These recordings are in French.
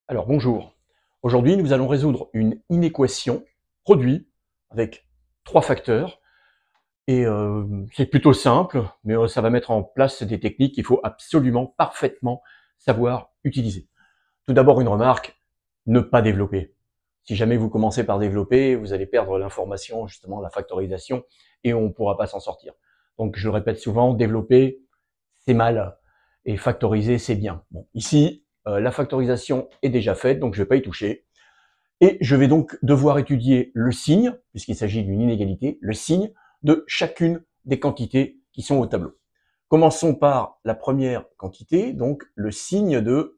Alors bonjour. Aujourd'hui, nous allons résoudre une inéquation produit avec trois facteurs. Et c'est plutôt simple, mais ça va mettre en place des techniques qu'il faut absolument parfaitement savoir utiliser. Tout d'abord, une remarque, ne pas développer. Si jamais vous commencez par développer, vous allez perdre l'information, justement, la factorisation, et on ne pourra pas s'en sortir. Donc je le répète souvent, développer, c'est mal, et factoriser, c'est bien. Bon, ici, la factorisation est déjà faite, donc je ne vais pas y toucher. Et je vais donc devoir étudier le signe, puisqu'il s'agit d'une inégalité, le signe de chacune des quantités qui sont au tableau. Commençons par la première quantité, donc le signe de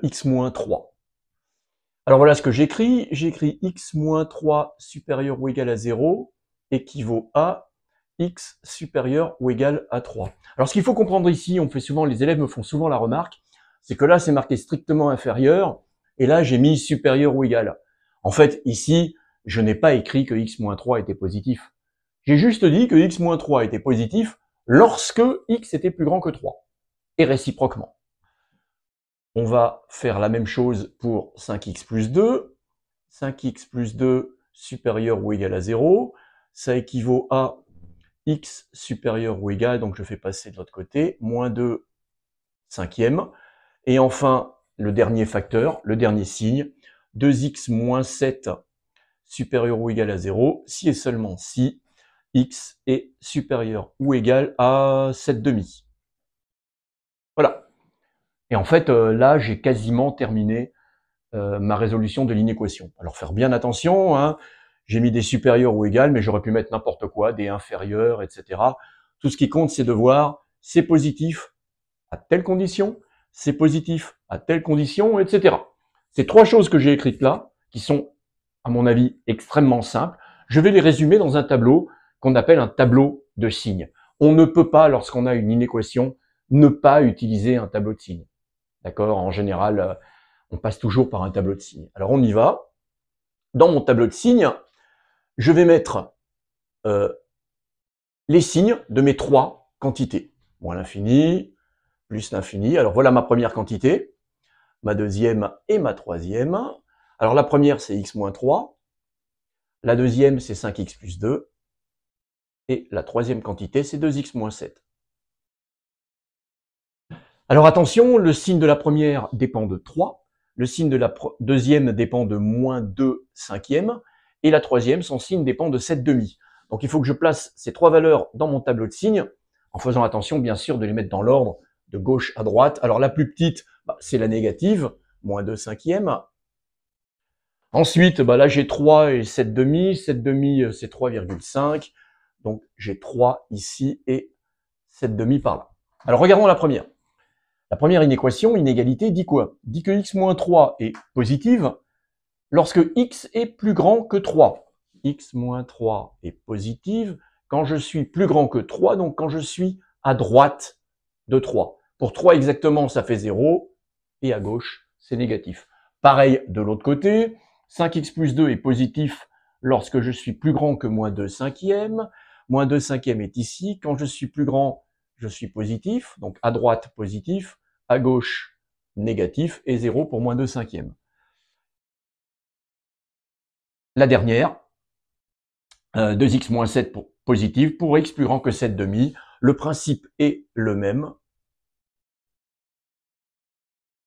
x-3. Alors voilà ce que j'écris. J'écris x-3 supérieur ou égal à 0 équivaut à x supérieur ou égal à 3. Alors ce qu'il faut comprendre ici, les élèves me font souvent la remarque, c'est que là c'est marqué strictement inférieur, et là j'ai mis supérieur ou égal. En fait, ici, je n'ai pas écrit que x-3 était positif. J'ai juste dit que x-3 était positif lorsque x était plus grand que 3, et réciproquement. On va faire la même chose pour 5x plus 2. 5x plus 2 supérieur ou égal à 0. Ça équivaut à x supérieur ou égal, donc je fais passer de l'autre côté, moins 2 cinquièmes. Et enfin, le dernier facteur, le dernier signe, 2x moins 7 supérieur ou égal à 0, si et seulement si x est supérieur ou égal à 7 demi. Voilà. Et en fait, là, j'ai quasiment terminé ma résolution de l'inéquation. Alors faire bien attention, hein, j'ai mis des supérieurs ou égales, mais j'aurais pu mettre n'importe quoi, des inférieurs, etc. Tout ce qui compte, c'est de voir c'est positif à telle condition, c'est positif à telle condition, etc. Ces trois choses que j'ai écrites là, qui sont, à mon avis, extrêmement simples, je vais les résumer dans un tableau qu'on appelle un tableau de signes. On ne peut pas, lorsqu'on a une inéquation, ne pas utiliser un tableau de signes. D'accord? En général, on passe toujours par un tableau de signes. Alors on y va. Dans mon tableau de signes, je vais mettre les signes de mes trois quantités. Moins l'infini, plus l'infini. Alors voilà ma première quantité, ma deuxième et ma troisième. Alors la première, c'est x moins 3. La deuxième, c'est 5x plus 2. Et la troisième quantité, c'est 2x moins 7. Alors attention, le signe de la première dépend de 3. Le signe de la deuxième dépend de moins 2 cinquièmes. Et la troisième, son signe dépend de 7 demi. Donc il faut que je place ces trois valeurs dans mon tableau de signes, en faisant attention, bien sûr, de les mettre dans l'ordre, de gauche à droite. Alors la plus petite, c'est la négative, moins 2 cinquièmes. Ensuite, là j'ai 3 et 7 demi. 7 demi, c'est 3,5. Donc j'ai 3 ici et 7 demi par là. Alors regardons la première. La première inéquation, inégalité, dit quoi? Dit que x-3 est positive lorsque x est plus grand que 3. x-3 est positive quand je suis plus grand que 3, donc quand je suis à droite de 3. Pour 3 exactement, ça fait 0, et à gauche, c'est négatif. Pareil de l'autre côté, 5x plus 2 est positif lorsque je suis plus grand que moins 2 cinquièmes. Moins 2 cinquièmes est ici. Quand je suis plus grand, je suis positif, donc à droite positif, à gauche négatif, et 0 pour moins 2 cinquièmes. La dernière, 2x moins 7 pour positif, pour x plus grand que 7 demi, le principe est le même.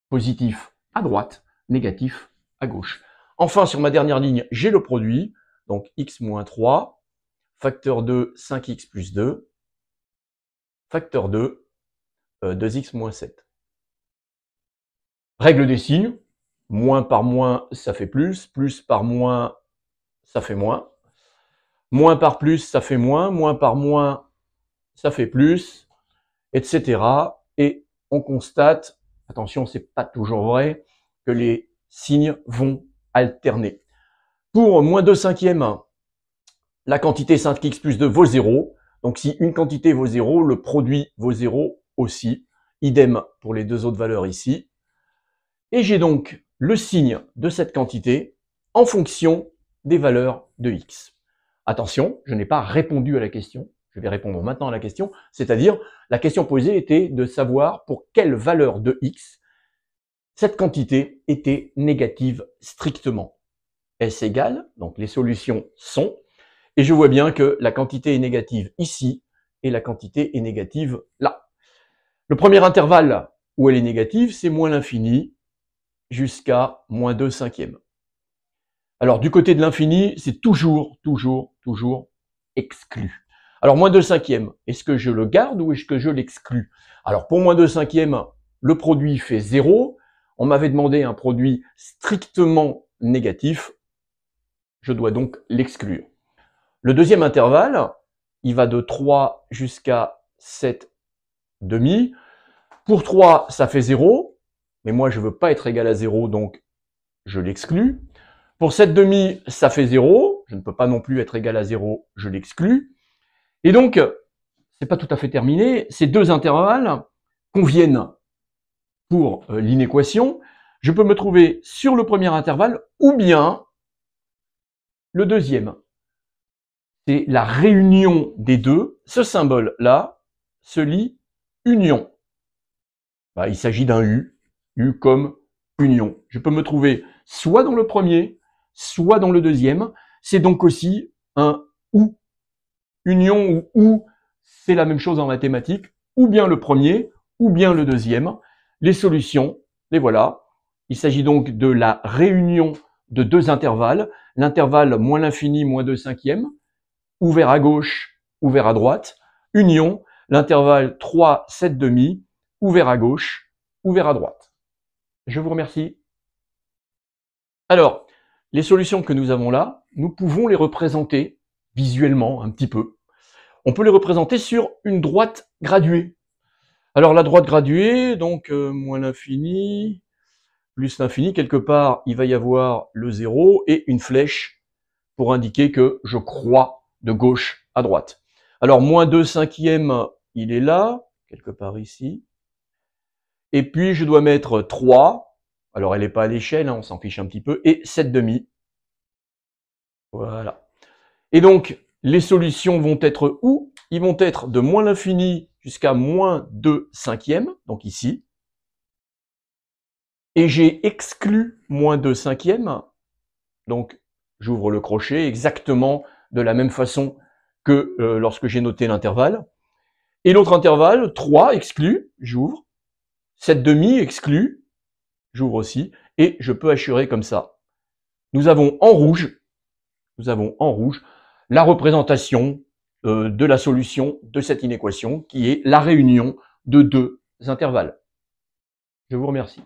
Positif à droite, négatif à gauche. Enfin, sur ma dernière ligne, j'ai le produit, donc x moins 3, facteur 2, 5x plus 2, facteur 2, 2x moins 7. Règle des signes, moins par moins, ça fait plus par moins, ça fait moins par plus, ça fait moins par moins, ça fait plus, etc. Et on constate, attention, c'est pas toujours vrai, que les signes vont alterner. Pour moins 2 cinquièmes, la quantité 5x plus 2 vaut 0. Donc si une quantité vaut 0, le produit vaut 0 aussi. Idem pour les deux autres valeurs ici. Et j'ai donc le signe de cette quantité en fonction des valeurs de x. Attention, je n'ai pas répondu à la question. Je vais répondre maintenant à la question. C'est-à-dire, la question posée était de savoir pour quelle valeur de x cette quantité était négative strictement. S égale, donc les solutions sont, et je vois bien que la quantité est négative ici, et la quantité est négative là. Le premier intervalle où elle est négative, c'est moins l'infini jusqu'à moins 2 cinquièmes. Alors, du côté de l'infini, c'est toujours exclu. Alors, moins 2 cinquièmes, est-ce que je le garde ou est-ce que je l'exclus? Alors, pour moins 2 cinquièmes, le produit fait 0. On m'avait demandé un produit strictement négatif. Je dois donc l'exclure. Le deuxième intervalle, il va de 3 jusqu'à 7 demi. Pour 3, ça fait 0. Mais moi, je ne veux pas être égal à 0, donc je l'exclus. Pour 7 demi, ça fait 0. Je ne peux pas non plus être égal à 0, je l'exclus. Et donc, c'est pas tout à fait terminé. Ces deux intervalles conviennent pour l'inéquation. Je peux me trouver sur le premier intervalle ou bien le deuxième. C'est la réunion des deux. Ce symbole-là se lit union. Il s'agit d'un U. U comme union. Je peux me trouver soit dans le premier, soit dans le deuxième. C'est donc aussi un OU. Union ou OU, c'est la même chose en mathématiques. Ou bien le premier, ou bien le deuxième. Les solutions, les voilà. Il s'agit donc de la réunion de deux intervalles. L'intervalle moins l'infini, moins 2 cinquièmes, ouvert à gauche, ouvert à droite. Union, l'intervalle 3, 7 demi, ouvert à gauche, ouvert à droite. Je vous remercie. Alors, les solutions que nous avons là, nous pouvons les représenter visuellement un petit peu. On peut les représenter sur une droite graduée. Alors la droite graduée, donc moins l'infini, plus l'infini, quelque part, il va y avoir le 0 et une flèche pour indiquer que je crois de gauche à droite. Alors moins 2 cinquièmes, il est là, quelque part ici. Et puis je dois mettre 3, alors elle n'est pas à l'échelle, hein, on s'en fiche un petit peu, et 7 demi. Voilà. Et donc, les solutions vont être où? Ils vont être de moins l'infini jusqu'à moins 2 cinquièmes, donc ici. Et j'ai exclu moins 2 cinquièmes, donc j'ouvre le crochet exactement de la même façon que lorsque j'ai noté l'intervalle. Et l'autre intervalle, 3 exclu, j'ouvre. 7 demi exclu, j'ouvre aussi. Et je peux hachurer comme ça. Nous avons en rouge la représentation de la solution de cette inéquation qui est la réunion de deux intervalles. Je vous remercie.